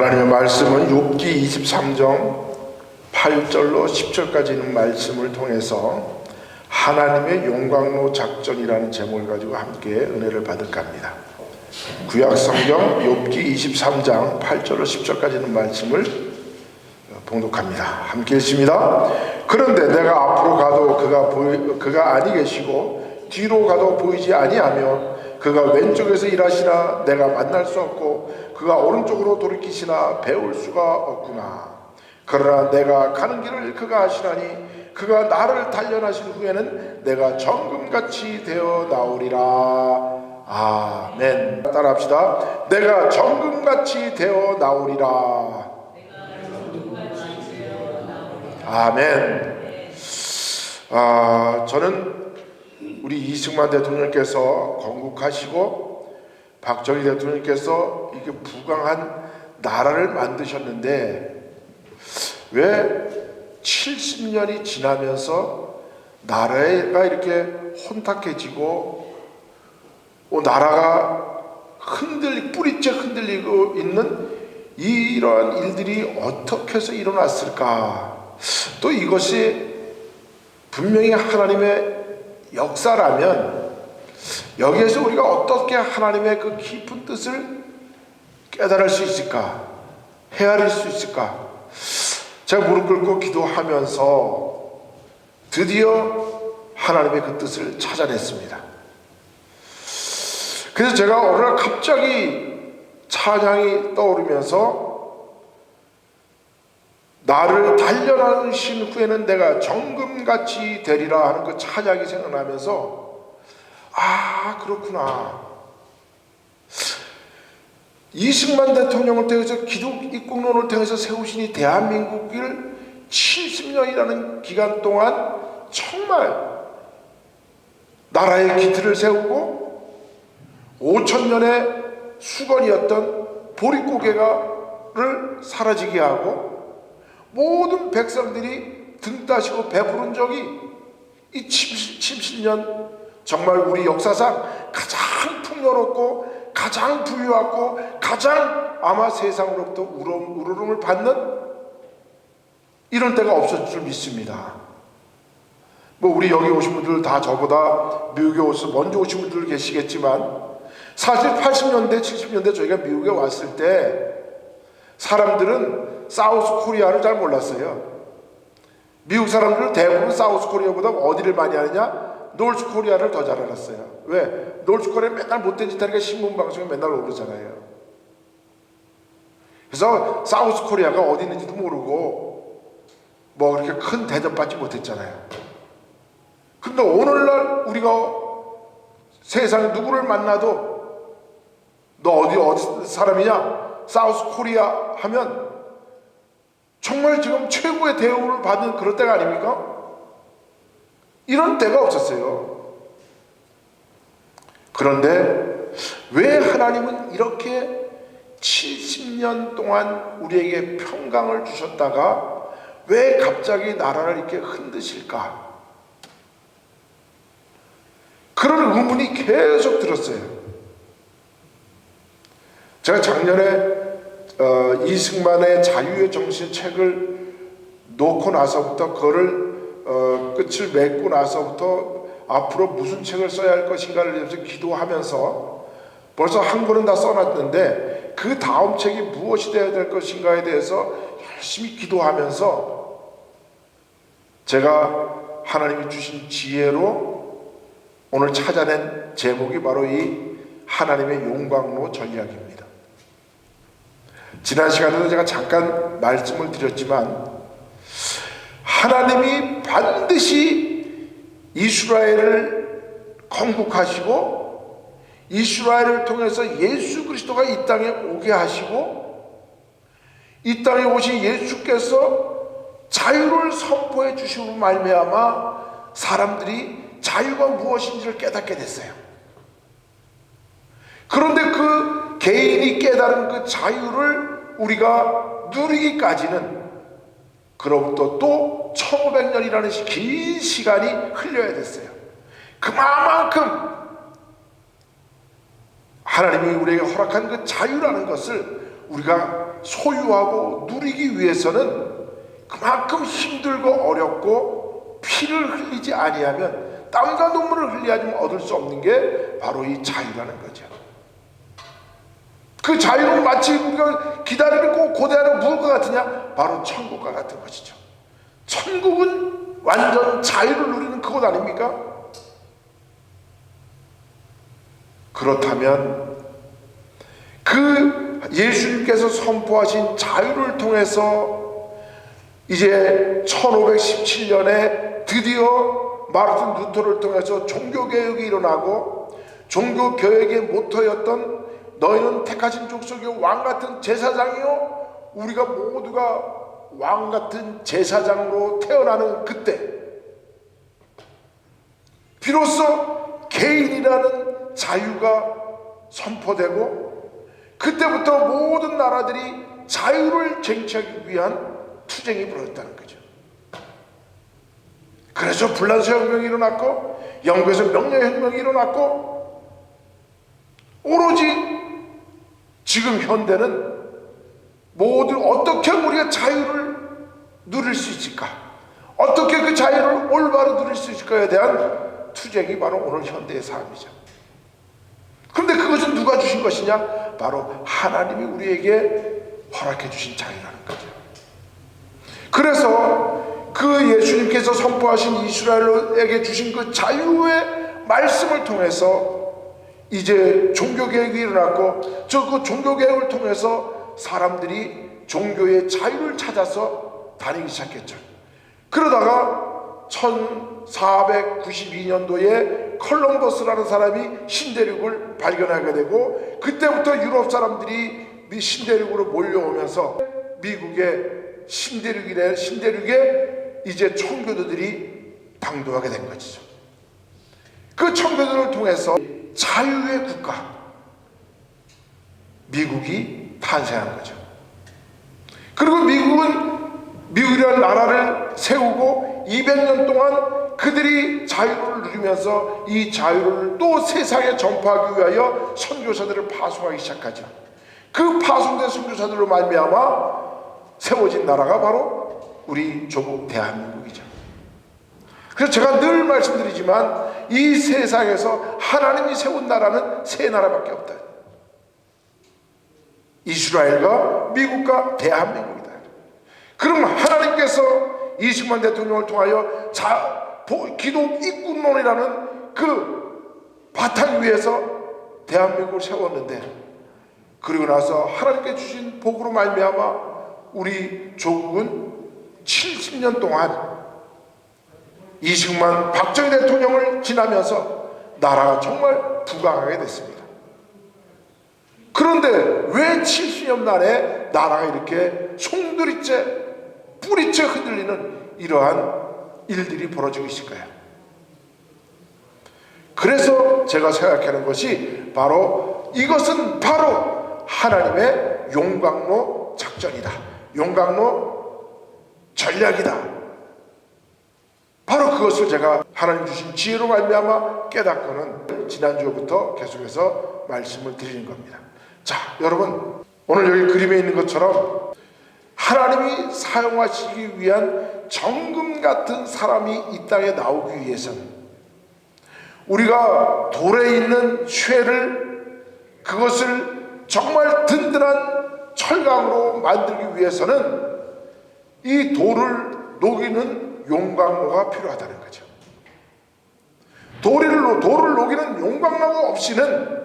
하나님의 말씀은 욥기 23장 8절로 10절까지 있는 말씀을 통해서 하나님의 용광로 작전이라는 제목을 가지고 함께 은혜를 받을까 합니다. 구약성경 욥기 23장 8절로 10절까지 있는 말씀을 봉독합니다. 함께 읽습니다. 그런데 내가 앞으로 가도 그가 아니 계시고 뒤로 가도 보이지 아니하며 그가 왼쪽에서 일하시나 내가 만날 수 없고 그가 오른쪽으로 돌이키시나 배울 수가 없구나. 그러나 내가 가는 길을 그가 아시나니 그가 나를 단련하신 후에는 내가 정금같이 되어 나오리라. 아멘. 따라합시다. 내가 정금같이 되어 나오리라. 아멘. 저는 우리 이승만 대통령께서 건국하시고 박정희 대통령께서 이게 부강한 나라를 만드셨는데 왜 70년이 지나면서 나라가 이렇게 혼탁해지고 나라가 뿌리째 흔들리고 있는 이러한 일들이 어떻게 해서 일어났을까? 또 이것이 분명히 하나님의 역사라면 여기에서 우리가 어떻게 하나님의 그 깊은 뜻을 깨달을 수 있을까? 헤아릴 수 있을까? 제가 무릎 꿇고 기도하면서 드디어 하나님의 그 뜻을 찾아냈습니다. 그래서 제가 어느 날 갑자기 찬양이 떠오르면서 나를 단련하신 후에는 내가 정금같이 되리라 하는 그 찬양이 생각나면서 그렇구나. 이승만 대통령을 통해서 기독 입국론을 통해서 세우신 이 대한민국을 70년이라는 기간 동안 정말 나라의 기틀을 세우고 5,000년의 수건이었던 보릿고개를 사라지게 하고 모든 백성들이 등 따시고 베푸른 적이 이 70년 정말 우리 역사상 가장 풍요롭고 가장 부유하고 가장 아마 세상으로부터 우러름을 받는 이런 때가 없었을 줄 믿습니다. 우리 여기 오신 분들 다 저보다 미국에 먼저 오신 분들 계시겠지만 사실 80년대 70년대 저희가 미국에 왔을 때 사람들은 사우스 코리아를 잘 몰랐어요. 미국 사람들은 대부분 사우스 코리아보다 어디를 많이 아느냐? 노스 코리아를 더 잘 알았어요. 왜? 노스 코리아 맨날 못된 짓 하니까 신문 방송에 맨날 오르잖아요. 그래서 사우스 코리아가 어디 있는지도 모르고 그렇게 큰 대접받지 못했잖아요. 근데 오늘날 우리가 세상에 누구를 만나도 너 어디 사람이냐? 사우스 코리아 하면 정말 지금 최고의 대우를 받는 그런 때가 아닙니까? 이런 때가 없었어요. 그런데 왜 하나님은 이렇게 70년 동안 우리에게 평강을 주셨다가 왜 갑자기 나라를 이렇게 흔드실까? 그런 의문이 계속 들었어요. 제가 작년에 이승만의 자유의 정신 책을 놓고 나서부터 그거를 끝을 맺고 나서부터 앞으로 무슨 책을 써야 할 것인가를 위해서 기도하면서 벌써 한 권은 다 써놨는데 그 다음 책이 무엇이 되어야 될 것인가에 대해서 열심히 기도하면서 제가 하나님이 주신 지혜로 오늘 찾아낸 제목이 바로 이 하나님의 용광로 전략입니다. 지난 시간에도 제가 잠깐 말씀을 드렸지만 하나님이 반드시 이스라엘을 건국하시고 이스라엘을 통해서 예수 그리스도가 이 땅에 오게 하시고 이 땅에 오신 예수께서 자유를 선포해 주심으로 말미암아 사람들이 자유가 무엇인지를 깨닫게 됐어요. 그런데 그 개인이 깨달은 그 자유를 우리가 누리기까지는 그로부터 또 1500년이라는 긴 시간이 흘려야 됐어요. 그만큼 하나님이 우리에게 허락한 그 자유라는 것을 우리가 소유하고 누리기 위해서는 그만큼 힘들고 어렵고 피를 흘리지 아니하면, 땀과 눈물을 흘리지 않으면 얻을 수 없는 게 바로 이 자유라는 거죠. 그 자유는 마치 우리가 기다리고 고대하는 무엇과 같으냐? 바로 천국과 같은 것이죠. 천국은 완전 자유를 누리는 그곳 아닙니까? 그렇다면 그 예수님께서 선포하신 자유를 통해서 이제 1517년에 드디어 마르틴 루터를 통해서 종교개혁이 일어나고, 종교개혁의 모토였던 너희는 택하신 족속의 왕같은 제사장이요, 우리가 모두가 왕같은 제사장으로 태어나는 그때 비로소 개인이라는 자유가 선포되고, 그때부터 모든 나라들이 자유를 쟁취하기 위한 투쟁이 벌어졌다는 거죠. 그래서 불란서 혁명이 일어났고, 영국에서 명령혁명이 일어났고, 오로지 지금 현대는 모두 어떻게 우리가 자유를 누릴 수 있을까, 어떻게 그 자유를 올바로 누릴 수 있을까에 대한 투쟁이 바로 오늘 현대의 삶이죠. 그런데 그것은 누가 주신 것이냐? 바로 하나님이 우리에게 허락해 주신 자유라는 거죠. 그래서 그 예수님께서 선포하신 이스라엘에게 주신 그 자유의 말씀을 통해서 이제 종교개혁이 일어났고, 그 종교개혁을 통해서 사람들이 종교의 자유를 찾아서 다니기 시작했죠. 그러다가 1492년도에 컬럼버스라는 사람이 신대륙을 발견하게 되고, 그때부터 유럽 사람들이 신대륙으로 몰려오면서 미국의 신대륙에 이제 청교도들이 방도하게 된 것이죠. 그 청교도를 통해서 자유의 국가 미국이 탄생한 거죠. 그리고 미국이라는 나라를 세우고 200년 동안 그들이 자유를 누리면서 이 자유를 또 세상에 전파하기 위하여 선교사들을 파송하기 시작하죠. 그 파송된 선교사들로 말미암아 세워진 나라가 바로 우리 조국 대한민국이죠. 그래서 제가 늘 말씀드리지만 이 세상에서 하나님이 세운 나라는 세 나라밖에 없다. 이스라엘과 미국과 대한민국이다. 그럼 하나님께서 이승만 대통령을 통하여 기독 이꾼론이라는 그 바탕 위에서 대한민국을 세웠는데, 그리고 나서 하나님께 주신 복으로 말미암아 우리 조국은 70년 동안 이승만 박정희 대통령을 지나면서 나라가 정말 부강하게 됐습니다. 그런데 왜 70년 만에 나라가 이렇게 송두리째 뿌리째 흔들리는 이러한 일들이 벌어지고 있을까요? 그래서 제가 생각하는 것이 바로 이것은 바로 하나님의 용광로 작전이다, 용광로 전략이다. 바로 그것을 제가 하나님 주신 지혜로 말미암아 깨닫고는 지난주부터 계속해서 말씀을 드리는 겁니다. 자, 여러분, 오늘 여기 그림에 있는 것처럼 하나님이 사용하시기 위한 정금 같은 사람이 이 땅에 나오기 위해서는 우리가 돌에 있는 쇠를, 그것을 정말 든든한 철강으로 만들기 위해서는 이 돌을 녹이는 용광로가 필요하다는 거죠. 돌을 녹이는 용광로가 없이는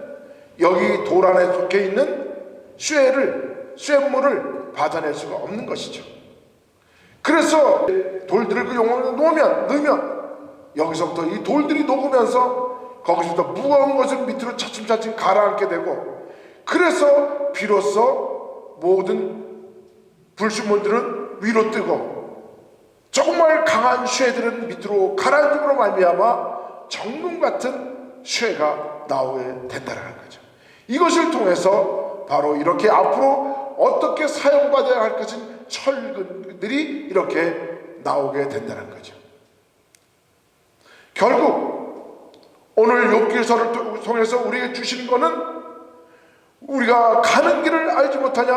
여기 돌 안에 속해 있는 쇠물을 받아낼 수가 없는 것이죠. 그래서 돌들을 그 용광로에 넣으면 여기서부터 이 돌들이 녹으면서 거기서부터 무거운 것을 밑으로 차츰차츰 가라앉게 되고, 그래서 비로소 모든 불순물들은 위로 뜨고 정말 강한 쇠들은 밑으로 가라앉음으로 말미암아 정금 같은 쇠가 나오게 된다는 거죠. 이것을 통해서 바로 이렇게 앞으로 어떻게 사용받아야 할 것인 철근들이 이렇게 나오게 된다는 거죠. 결국 오늘 욥기서를 통해서 우리에게 주시는 것은, 우리가 가는 길을 알지 못하냐?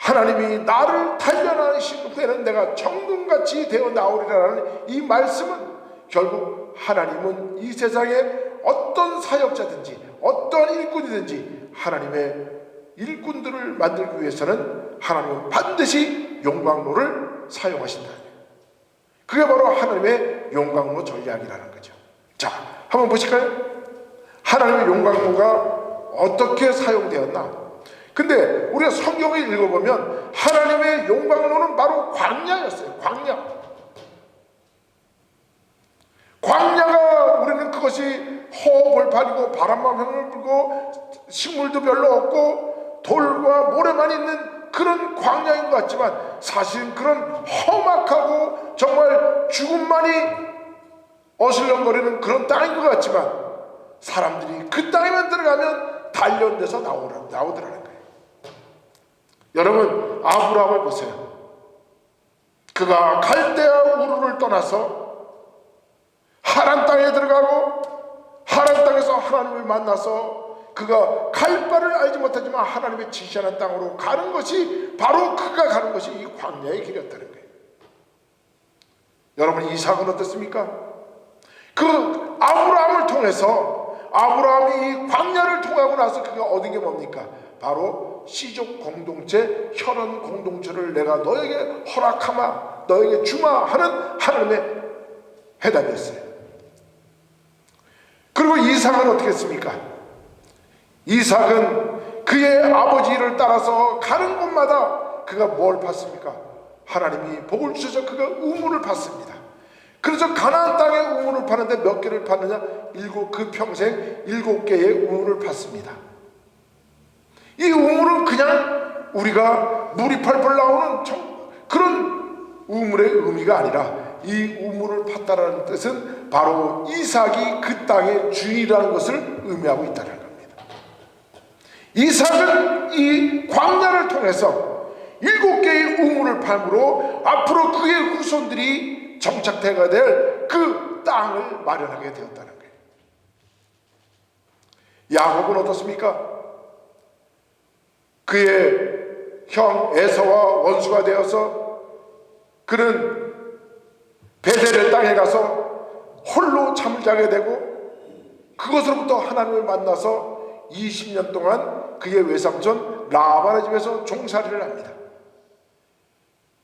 하나님이 나를 단련하신 후에는 내가 정금같이 되어 나오리라는 이 말씀은 결국 하나님은 이 세상에 어떤 사역자든지 어떤 일꾼이든지 하나님의 일꾼들을 만들기 위해서는 하나님은 반드시 용광로를 사용하신다. 그게 바로 하나님의 용광로 전략이라는 거죠. 자, 한번 보실까요? 하나님의 용광로가 어떻게 사용되었나? 근데 우리가 성경을 읽어보면 하나님의 용광로는 바로 광야였어요. 광야가 우리는 그것이 허벌판이고 바람만 횡을 불고 식물도 별로 없고 돌과 모래만 있는 그런 광야인 것 같지만 사실은 그런 험악하고 정말 죽음만이 어슬렁거리는 그런 땅인 것 같지만 사람들이 그 땅에만 들어가면 단련돼서 나오더라는 거예요. 여러분, 아브라함을 보세요. 그가 갈대아 우르를 떠나서 하란 땅에 들어가고 하란 땅에서 하나님을 만나서 그가 갈 바를 알지 못하지만 하나님의 지시하는 땅으로 가는 것이 바로 그가 가는 것이 이 광야의 길이었다는 거예요. 여러분, 이삭은 어떻습니까? 그 아브라함을 통해서 아브라함이 이 광야를 통하고 나서 그가 얻은 게 뭡니까? 바로 씨족 공동체, 혈연 공동체를 내가 너에게 허락하마, 너에게 주마 하는 하나님의 해답이었어요. 그리고 이삭은 어떻게 했습니까? 이삭은 그의 아버지를 따라서 가는 곳마다 그가 뭘 봤습니까? 하나님이 복을 주셔서 그가 우물을 팠습니다. 그래서 가나안 땅에 우물을 파는데 몇 개를 팠느냐? 그 평생 7개의 우물을 팠습니다. 이 우물은 그냥 우리가 물이 펄펄 나오는 그런 우물의 의미가 아니라 이 우물을 팠다라는 뜻은 바로 이삭이 그 땅의 주인이라는 것을 의미하고 있다는 겁니다. 이삭은 이 광야를 통해서 7개의 우물을 팜으로 앞으로 그의 후손들이 정착되어야 될 그 땅을 마련하게 되었다는 거예요. 야곱은 어떻습니까? 그의 형 에서와 원수가 되어서 그는 베델의 땅에 가서 홀로 잠을 자게 되고 그것으로부터 하나님을 만나서 20년 동안 그의 외삼촌 라반의 집에서 종살이를 합니다.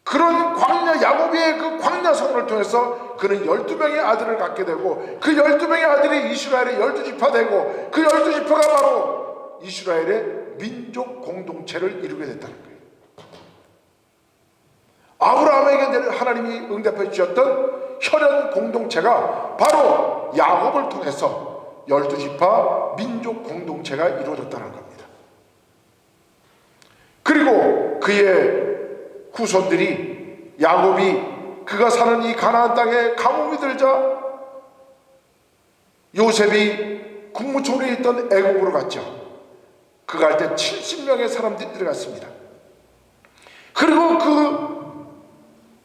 그런 광야, 야곱의 그 광야 생활을 통해서 그는 12명의 아들을 갖게 되고 그 12명의 아들이 이스라엘의 12지파 되고 그 12지파가 바로 이스라엘의 민족 공동체를 이루게 됐다는 거예요. 아브라함에게 하나님이 응답해 주셨던 혈연 공동체가 바로 야곱을 통해서 12지파 민족 공동체가 이루어졌다는 겁니다. 그리고 그의 후손들이 야곱이 그가 사는 이 가나안 땅에 가뭄이 들자 요셉이 국무총리에 있던 애국으로 갔죠. 그 갈 때 70명의 사람들이 들어갔습니다. 그리고 그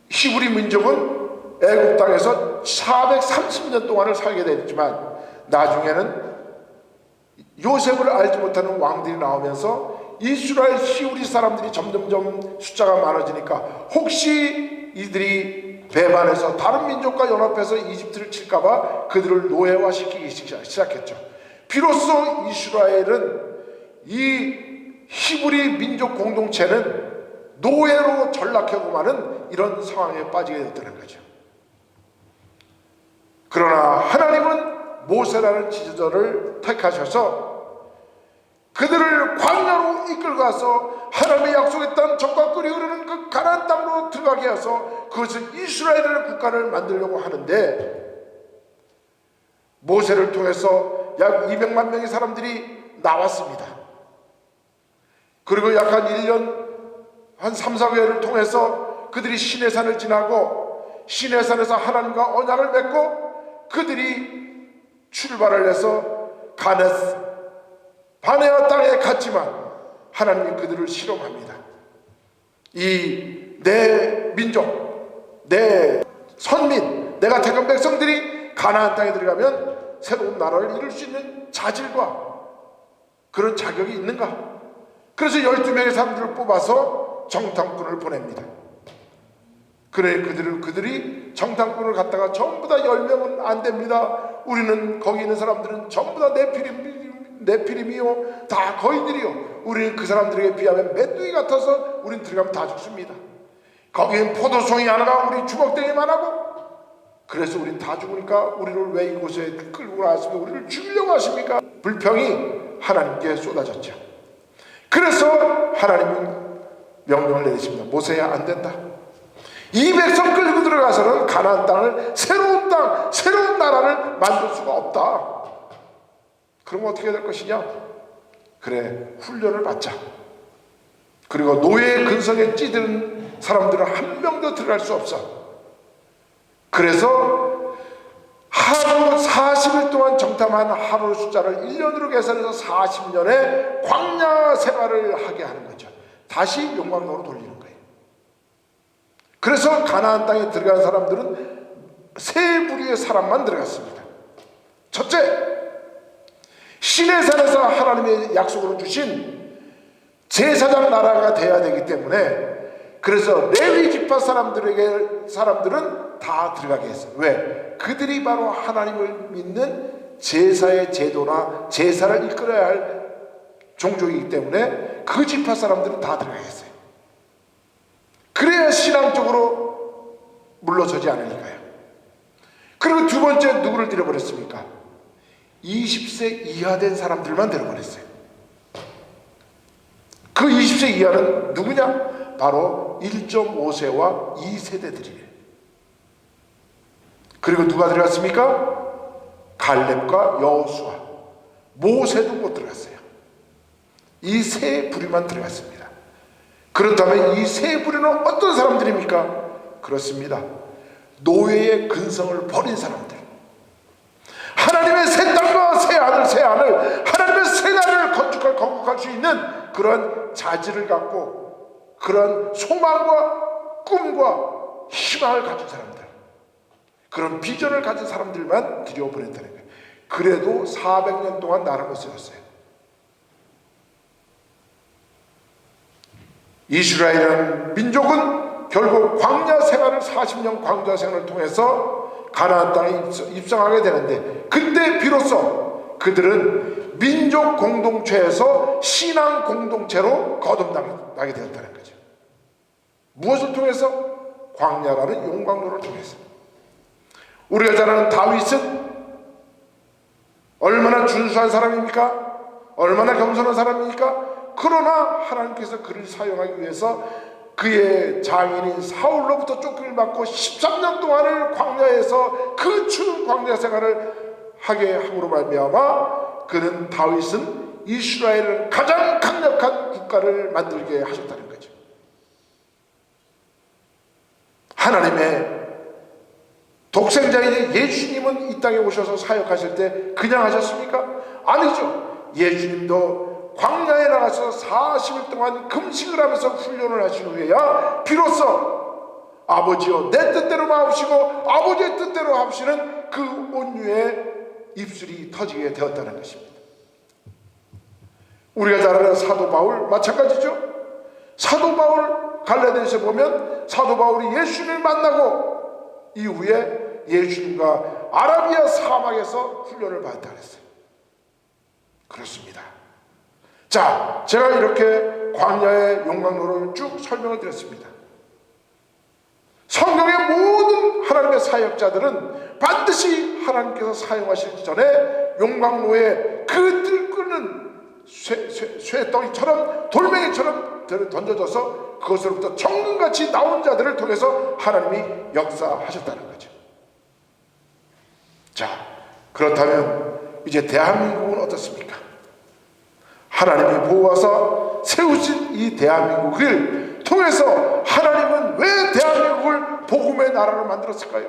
히브리 민족은 애국 땅에서 430년 동안을 살게 됐지만 나중에는 요셉을 알지 못하는 왕들이 나오면서 이스라엘 히브리 사람들이 점점점 숫자가 많아지니까 혹시 이들이 배반해서 다른 민족과 연합해서 이집트를 칠까봐 그들을 노예화시키기 시작했죠. 비로소 이스라엘은 이 히브리 민족 공동체는 노예로 전락하고 마는 이런 상황에 빠지게 됐다는 거죠. 그러나 하나님은 모세라는 지도자를 택하셔서 그들을 광야로 이끌고 가서 하나님의 약속했던 적과 꿀이 흐르는 그 가나안 땅으로 들어가게 해서 그것을 이스라엘이라는 국가를 만들려고 하는데 모세를 통해서 약 200만 명의 사람들이 나왔습니다. 그리고 약 한 1년 한 3, 4개월을 통해서 그들이 시내산을 지나고 시내산에서 하나님과 언약을 맺고 그들이 출발을 해서 바네아 땅에 갔지만 하나님이 그들을 실험합니다. 이 내 민족, 내 선민, 내가 택한 백성들이 가나안 땅에 들어가면 새로운 나라를 이룰 수 있는 자질과 그런 자격이 있는가? 그래서 12명의 사람들을 뽑아서 정탐꾼을 보냅니다. 그래 그들이 정탐꾼을 갖다가 전부 다 10명은 안 됩니다. 우리는 거기 있는 사람들은 전부 다 네피림이요 다 거인들이요. 우리는 그 사람들에게 비하면 메뚜기 같아서 우린 들어가면 다 죽습니다. 거기엔 포도송이 하나가 우리 주먹대기만 하고, 그래서 우린 다 죽으니까 우리를 왜 이곳에 끌고 나왔습니까? 우리를 죽이려고 하십니까? 불평이 하나님께 쏟아졌죠. 그래서 하나님은 명령을 내리십니다. 모세야, 안 된다. 이 백성 끌고 들어가서는 가나안 땅을 새로운 땅, 새로운 나라를 만들 수가 없다. 그러면 어떻게 될 것이냐? 그래, 훈련을 받자. 그리고 노예의 근성에 찌든 사람들은 한 명도 들어갈 수 없어. 그래서 하루 40일 동안 정탐한 하루 숫자를 1년으로 계산해서 40년의 광야 생활을 하게 하는 거죠. 다시 용광로로 돌리는 거예요. 그래서 가나안 땅에 들어간 사람들은 세 부류의 사람만 들어갔습니다. 첫째, 시내산에서 하나님의 약속으로 주신 제사장 나라가 돼야 되기 때문에, 그래서 레위 지파 사람들은 다 들어가게 했어요. 왜? 그들이 바로 하나님을 믿는 제사의 제도나 제사를 이끌어야 할 종족이기 때문에 그 지파 사람들은 다 들어가게 했어요. 그래야 신앙적으로 물러서지 않으니까요. 그리고 두 번째, 누구를 데려버렸습니까? 20세 이하 된 사람들만 데려버렸어요. 그 20세 이하는 누구냐? 바로 1.5세와 2세대들이에요. 그리고 누가 들어갔습니까? 갈렙과 여호수아, 모세도 못 들어갔어요. 이 세 부류만 들어갔습니다. 그렇다면 이 세 부류는 어떤 사람들입니까? 그렇습니다. 노예의 근성을 버린 사람들, 하나님의 새 땅과 새 하늘, 새 하늘, 하나님의 새 나라를 건축할 수 있는 그런 자질을 갖고 그런 소망과 꿈과 희망을 가진 사람들, 그런 비전을 가진 사람들만 들여보냈다는 거예요. 그래도 400년 동안 나라를 세웠어요. 이스라엘이라는 민족은 결국 광야 생활을 40년 광야 생활을 통해서 가나안 땅에 입성하게 되는데, 그때 비로소 그들은 민족 공동체에서 신앙 공동체로 거듭나게 되었다는 거죠. 무엇을 통해서? 광야라는 용광로를 통해서. 우리가 잘 아는 다윗은 얼마나 준수한 사람입니까? 얼마나 겸손한 사람입니까? 그러나 하나님께서 그를 사용하기 위해서 그의 장인인 사울로부터 쫓김을 받고 13년 동안을 광야에서 그 추운 광야 생활을 하게 함으로 말미암아 그는, 다윗은 이스라엘을 가장 강력한 국가를 만들게 하셨다는 거죠. 하나님의 독생자인 예수님은 이 땅에 오셔서 사역하실 때 그냥 하셨습니까? 아니죠. 예수님도 광야에 나가서 40일 동안 금식을 하면서 훈련을 하신 후에야 비로소 아버지여 내 뜻대로 마옵시고 아버지의 뜻대로 합시는 그 온유의 입술이 터지게 되었다는 것입니다. 우리가 잘 아는 사도 바울 마찬가지죠. 사도 바울 갈라디아서 보면 사도 바울이 예수님을 만나고 이후에 예수님과 아라비아 사막에서 훈련을 받았다 그랬어요. 그렇습니다. 자, 제가 이렇게 광야의 용광로를 쭉 설명을 드렸습니다. 성경의 모든 하나님의 사역자들은 반드시 하나님께서 사용하시기 전에 용광로에 그 뜰끄는 쇠덩이처럼 돌멩이처럼 던져져서 그것으로부터 정금같이 나온 자들을 통해서 하나님이 역사하셨다는 거죠. 자, 그렇다면 이제 대한민국은 어떻습니까? 하나님이 보호하사 세우신 이 대한민국을 통해서 하나님은 왜 대한민국을 복음의 나라로 만들었을까요?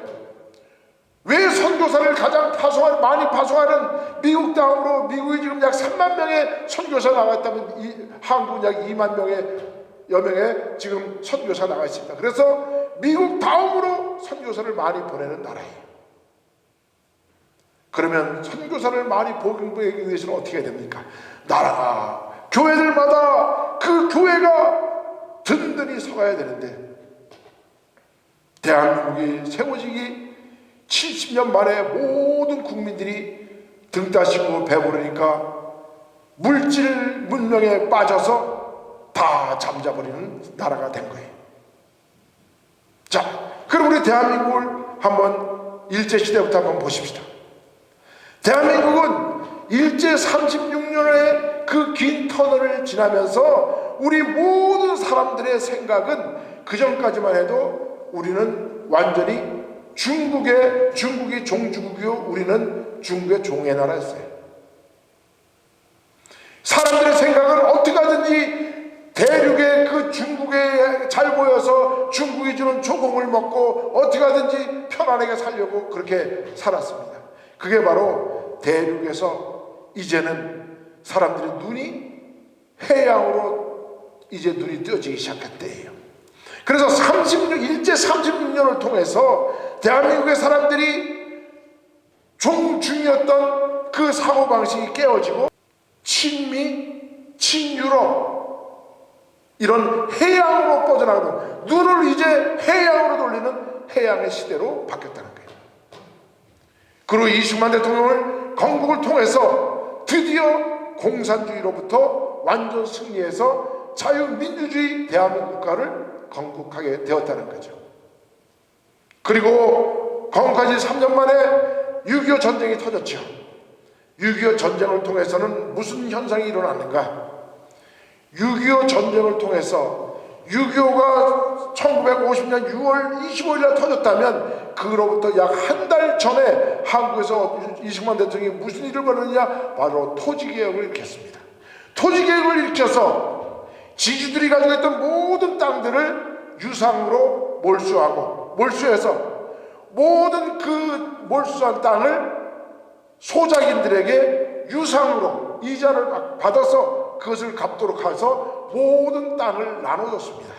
왜 선교사를 가장 많이 파송하는 미국 다음으로, 미국이 지금 약 3만 명의 선교사 나와 있다면 한국은 약 2만 여 명의 지금 선교사 나와 있습니다. 그래서 미국 다음으로 선교사를 많이 보내는 나라예요. 그러면 선교사를 많이 보내기 위해서는 어떻게 해야 됩니까? 나라가, 교회들마다 그 교회가 든든한 든든히 서가야 되는데, 대한민국이 세워지기 70년 만에 모든 국민들이 등 따시고 배부르니까 물질 문명에 빠져서 다 잠자버리는 나라가 된 거예요. 자, 그럼 우리 대한민국을 한번 일제시대부터 한번 보십시다. 대한민국은 일제 36년의 그 긴 터널을 지나면서 우리 모든 사람들의 생각은 그 전까지만 해도 우리는 완전히 중국이 종주국이요, 우리는 중국의 종의 나라였어요. 사람들의 생각은 어떻게 하든지 대륙의 그 중국에 잘 보여서 중국이 주는 조공을 먹고 어떻게 하든지 편안하게 살려고 그렇게 살았습니다. 그게 바로 대륙에서 이제는 사람들의 눈이 해양으로 이제 눈이 뜨어지기 시작했대요. 그래서 일제 36년을 통해서 대한민국의 사람들이 종중이었던 그 사고방식이 깨어지고 친미, 친유럽 이런 해양으로 뻗어나가는, 눈을 이제 해양으로 돌리는 해양의 시대로 바뀌었다는 거예요. 그리고 이승만 대통령을 건국을 통해서 드디어 공산주의로부터 완전 승리해서 자유민주주의 대한민국 국가를 건국하게 되었다는 거죠. 그리고 건국까지 3년 만에 6.25 전쟁이 터졌죠. 6.25 전쟁을 통해서는 무슨 현상이 일어났는가? 6.25 전쟁을 통해서 6.25가 1950년 6월 25일에 터졌다면 그로부터 약 한 달 전에 한국에서 이승만 대통령이 무슨 일을 벌였느냐? 바로 토지개혁을 일으켰습니다. 토지개혁을 일으켜서 지주들이 가지고 있던 모든 땅들을 유상으로 몰수해서 모든 그 몰수한 땅을 소작인들에게 유상으로 이자를 받아서 그것을 갚도록 해서 모든 땅을 나눠줬습니다.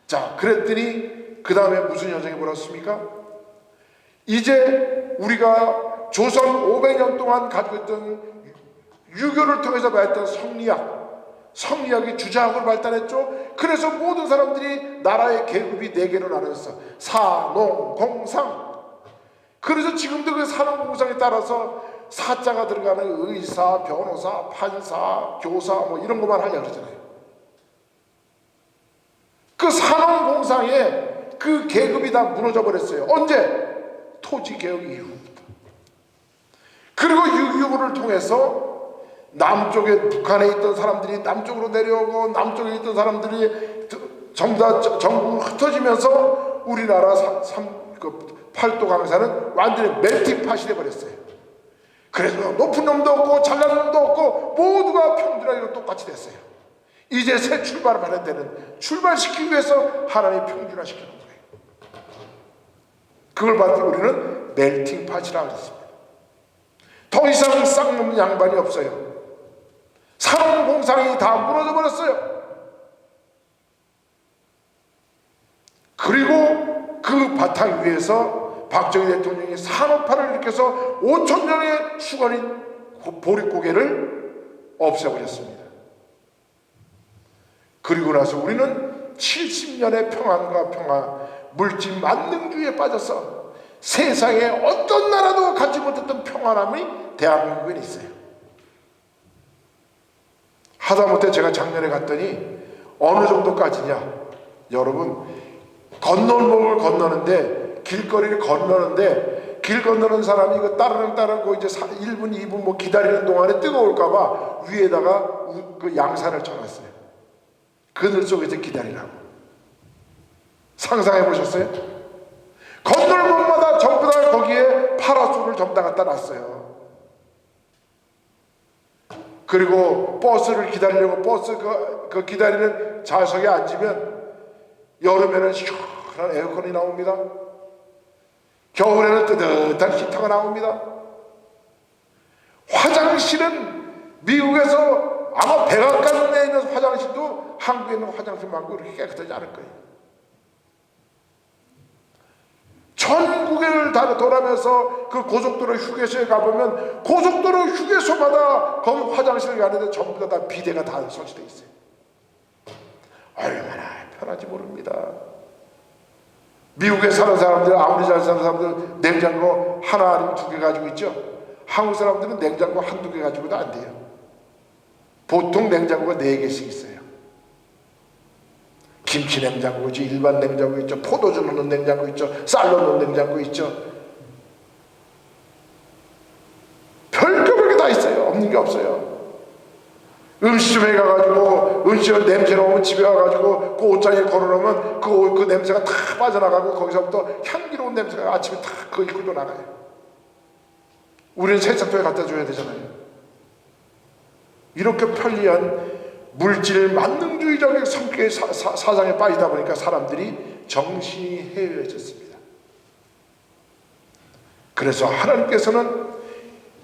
자, 그랬더니 그 다음에 무슨 현상이 벌어졌습니까? 이제 우리가 조선 500년 동안 가지고 있던 유교를 통해서 발달했던 성리학이 주자학으로 발달했죠. 그래서 모든 사람들이 나라의 계급이 4개로 나눠졌어. 사농공상. 그래서 지금도 그 사농공상에 따라서 사자가 들어가는 의사, 변호사, 판사, 교사 뭐 이런 것만 하려고 그러잖아요. 그 산업공상에 그 계급이 다 무너져 버렸어요. 언제? 토지개혁 이후부터. 그리고 6.25를 통해서 남쪽에 북한에 있던 사람들이 남쪽으로 내려오고 남쪽에 있던 사람들이 전부 다 전국으로 흩어지면서 우리나라 팔도 강사는 완전히 멜팅팟이 돼버렸어요. 그래서 높은 놈도 없고 잘난 놈도 없고 모두가 평준하게 똑같이 됐어요. 이제 새 출발을 하는 데는 출발시키기 위해서 하나님 평준화시키는 거예요. 그걸 받고 우리는 멜팅팟이라고 했습니다. 더 이상 쌍놈 양반이 없어요. 산업공상이 다 무너져 버렸어요. 그리고 그 바탕 위에서 박정희 대통령이 산업화를 일으켜서 5,000년의 수건인 보릿고개를 없애버렸습니다. 그리고 나서 우리는 70년의 평화, 물질 만능주의에 빠져서 세상에 어떤 나라도 갖지 못했던 평안함이 대한민국에 있어요. 하다못해 제가 작년에 갔더니 어느 정도까지냐, 여러분, 건널목을 건너는데, 길거리를 건너는데, 길 건너는 사람이 이거 따르고 이제 1분, 2분 뭐 기다리는 동안에 뜨거울까봐 위에다가 그 양산을 쳐놨어요. 그늘 속에서 기다리라고. 상상해 보셨어요? 건널목마다 전부 다 거기에 파라솔을 전부 다 갖다 놨어요. 그리고 버스를 기다리려고 버스 그 기다리는 좌석에 앉으면 여름에는 시원한 에어컨이 나옵니다. 겨울에는 뜨뜻한 히터가 나옵니다. 화장실은 미국에서 아마 백악관 내에 있는 화장실도 한국에 있는 화장실만큼 그렇게 깨끗하지 않을 거예요. 전국을 다 돌아면서 그 고속도로 휴게소에 가보면 고속도로 휴게소마다 거기 화장실을 가는데 전부 다 비데가 다 설치되어 있어요. 얼마나 편하지 모릅니다. 미국에 사는 사람들, 아무리 잘 사는 사람들 냉장고 하나 아니면 2개 가지고 있죠. 한국 사람들은 냉장고 1-2개 가지고도 안 돼요. 보통 냉장고가 4개씩 있어요. 김치 냉장고 있죠, 일반 냉장고 있죠, 포도주 넣는 냉장고 있죠, 쌀 넣는 냉장고 있죠. 별게 다 있어요. 없는 게 없어요. 음식점에 가가지고 음식을 냄새 나오면 집에 와가지고 그 옷장에 걸어놓으면 그 냄새가 다 빠져나가고 거기서부터 향기로운 냄새가 아침에 다 그 입구로 나가요. 우리는 세탁소에 갖다 줘야 되잖아요. 이렇게 편리한 물질 만능주의적인 성격의 사상에 빠지다 보니까 사람들이 정신이 해이해졌습니다. 그래서 하나님께서는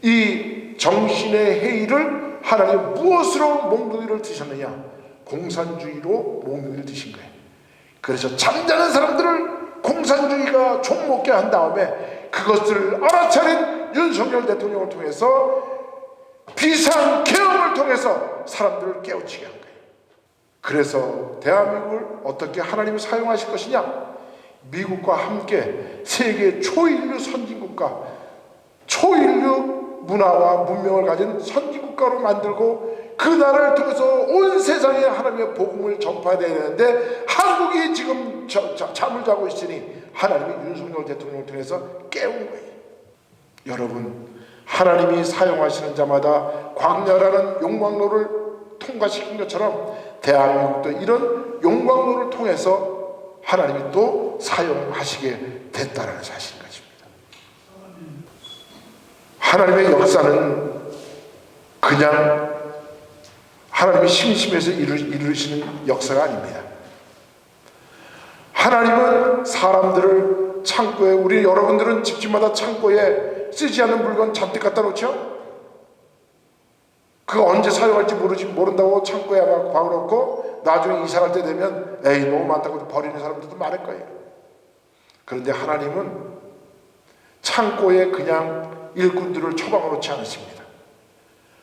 이 정신의 해이를 하나님 무엇으로 몽둥이를 드셨느냐? 공산주의로 몽둥이를 드신 거예요. 그래서 잠자는 사람들을 공산주의가 종목게 한 다음에 그것을 알아차린 윤석열 대통령을 통해서 비상계엄을 통해서 사람들을 깨우치게 한 거예요. 그래서 대한민국을 어떻게 하나님이 사용하실 것이냐? 미국과 함께 세계 초인류 선진국가, 초인류 문화와 문명을 가진 선진국가로 만들고 그 나라를 통해서 온 세상에 하나님의 복음을 전파해야 되는데 한국이 지금 잠을 자고 있으니 하나님이 윤석열 대통령을 통해서 깨운 거예요. 여러분, 하나님이 사용하시는 자마다 광야라는 용광로를 통과시킨 것처럼 대한민국도 이런 용광로를 통해서 하나님이 또 사용하시게 됐다는 사실인 것입니다. 하나님의 역사는 그냥 하나님이 심심해서 이루시는 역사가 아닙니다. 하나님은 사람들을 창고에, 우리 여러분들은 집집마다 창고에 쓰지 않는 물건 잔뜩 갖다 놓죠? 그거 언제 사용할지 모른다고 창고에 막 박아놓고 나중에 이사할 때 되면 에이 너무 많다고 버리는 사람들도 많을 거예요. 그런데 하나님은 창고에 그냥 일꾼들을 처박아 놓지 않으십니다.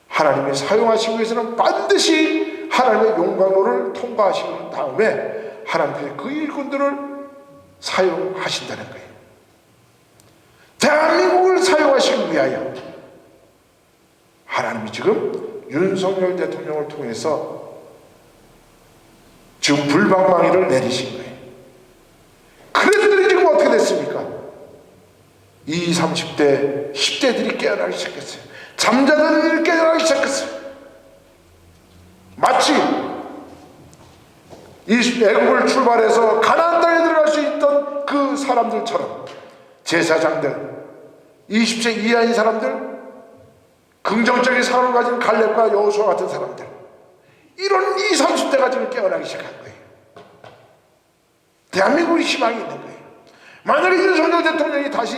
하나님이 사용하시기 위해서는 반드시 하나님의 용광로를 통과하신 다음에 하나님께서 그 일꾼들을 사용하신다는 거예요. 대한민국을 사용하시기 위하여 하나님이 지금 윤석열 대통령을 통해서 지금 불방망이를 내리신 거예요. 그래들이 지금 어떻게 됐습니까? 20, 30대, 10대들이 깨어나기 시작했어요. 잠자던 일을 깨어나기 시작했어요. 마치 이 애국을 출발해서 가나안 땅에 들어갈 수 있던 그 사람들처럼 제사장들, 20세 이하인 사람들, 긍정적인 사랑을 가진 갈렙과 여호수아 같은 사람들, 이런 20, 30대가 지금 깨어나기 시작한 거예요. 대한민국이 희망이 있는 거예요. 만약에 윤석열 대통령이 다시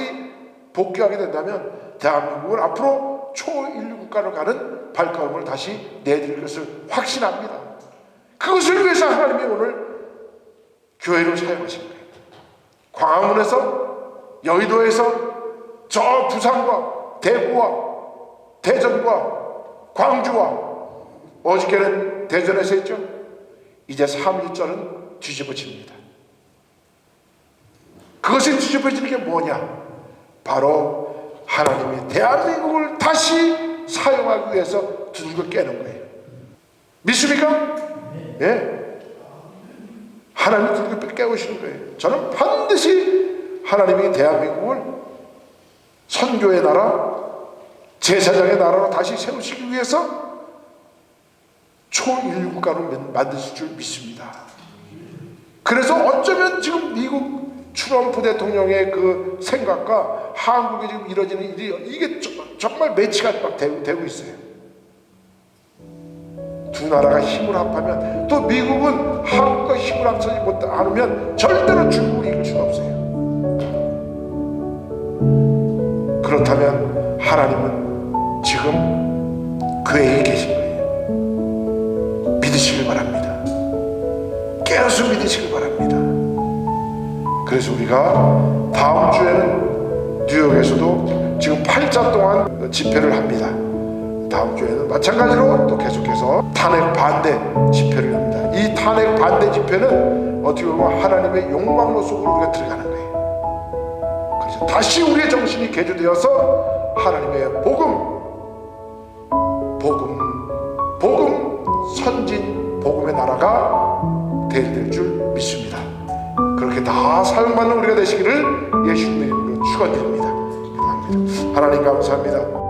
복귀하게 된다면 대한민국은 앞으로 초인류 국가로 가는 발걸음을 다시 내드릴 것을 확신합니다. 그것을 위해서 하나님이 오늘 교회를 사용하신 거예요. 광화문에서, 여의도에서, 저 부산과 대구와 대전과 광주와 어저께는 대전에서 했죠. 이제 3.1절은 뒤집어집니다. 그것이 뒤집어지는 게 뭐냐? 바로 하나님이 대한민국을 다시 사용하기 위해서 두들겨 깨는 거예요. 믿습니까? 예. 하나님이 두들겨 깨우시는 거예요. 저는 반드시 하나님이 대한민국을 선교의 나라, 제사장의 나라로 다시 세우시기 위해서 초인류 국가로 만드실 줄 믿습니다. 그래서 어쩌면 지금 미국 트럼프 대통령의 그 생각과 한국에 지금 이루어지는 일이 이게 정말 매치가 막 되고 있어요. 두 나라가 힘을 합하면, 또 미국은 한국과 힘을 합치지 않으면 절대로 중국을 이길 수가 없어요. 그렇다면 하나님은 지금 교회에 계신 거예요. 믿으시길 바랍니다. 깨어서 믿으시길 바랍니다. 그래서 우리가 다음 주에는 뉴욕에서도 지금 8자 동안 집회를 합니다. 다음 주에는 마찬가지로 또 계속해서 탄핵 반대 집회를 합니다. 이 탄핵 반대 집회는 어떻게 보면 하나님의 욕망로 속으로 우리가 들어가는 거예요. 그래서 다시 우리의 정신이 개조되어서 하나님의 복음 선진 복음의 나라가 대리될 줄 믿습니다. 그렇게 다 사용받는 우리가 되시기를 예수님의 이름으로 축원드립니다. 기도합니다. 하나님 감사합니다.